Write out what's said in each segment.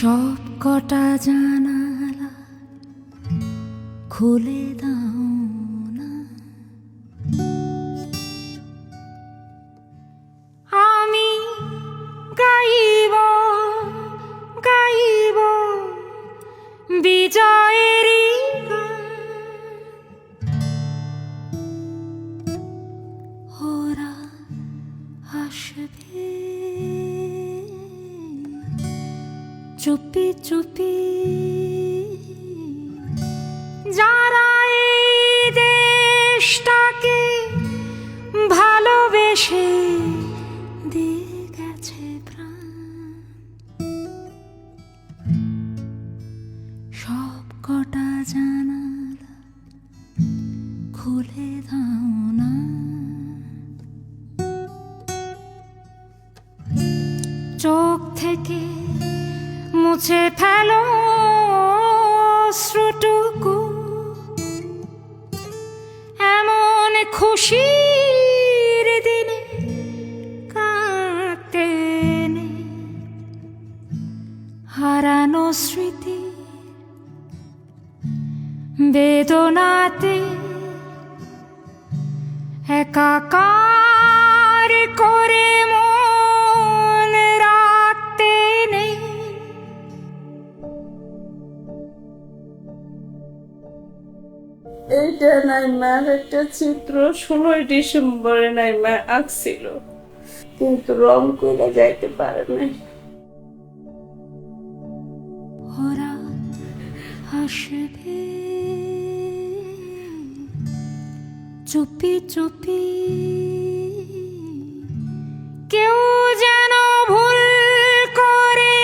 সব কটা জানালা খুলে দাও না, আমি গাইব গাইব বিজয়েরই গান। ওরা আসবে চুপি চুপি, যারা এই দেশটাকে ভালোবেসে দিয়ে গেছে প্রাণ। সব কটা জানালা খুলে দাও না, চোখ থেকে মুছে ফেলো অশ্রুটুকু, এমন খুশির দিনে কাঁদতে নেই। হারানো স্মৃতি বেদনাতে একাকার করে মন রাখতে নেই। এইটা নাইমার একটা চিত্র 16 ডিসেম্বরে নাইমা আঁকছিল, কিন্তু রং করে যাইতে পারে নাই। ওরা আসবে চুপি চুপি, কেউ যেন ভুল করে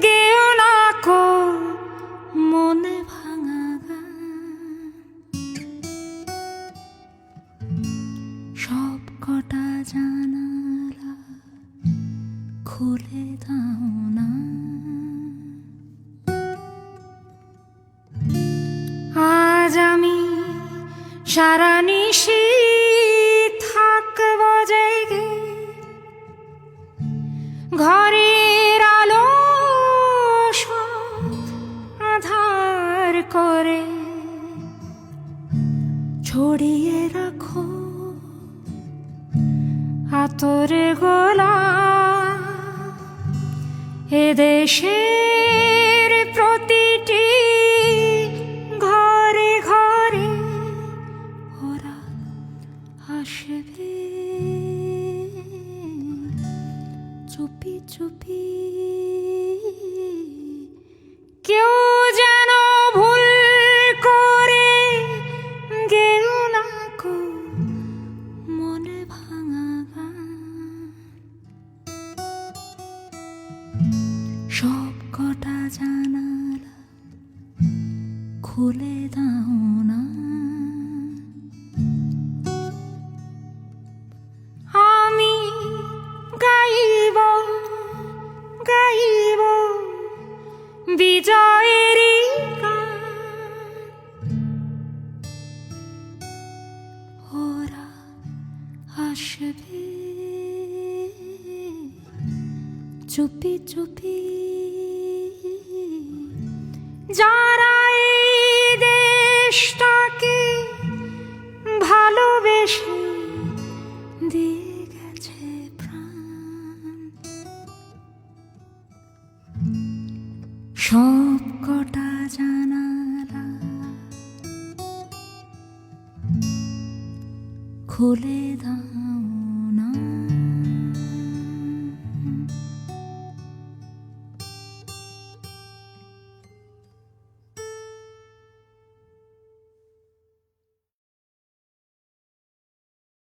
গেও না কো মনে ভাঙা গান। সব কটা জানালা খুলে দাও না, আজ আমি সারা নিশি থাকব জেগে, ঘরের আলো সব আধার করে ছড়িয়ে রাখো আতরে গোলাপ এদেশের প্রতিটি ঘরে ঘরে। ওরা আসবে চুপি চুপি, কেউ যেন ভুল করে গেল না কো মনে ভাঙা গান। সব কটা জানালা খুলে দাও না, আমি গাইব গাইব বিজয়েরই গান। ওরা আসবে চুপি চুপি, যারা এই দেশটাকে ভালোবেসে দিয়ে গেছে প্রাণ। সব কটা জানালা খুলে দাও।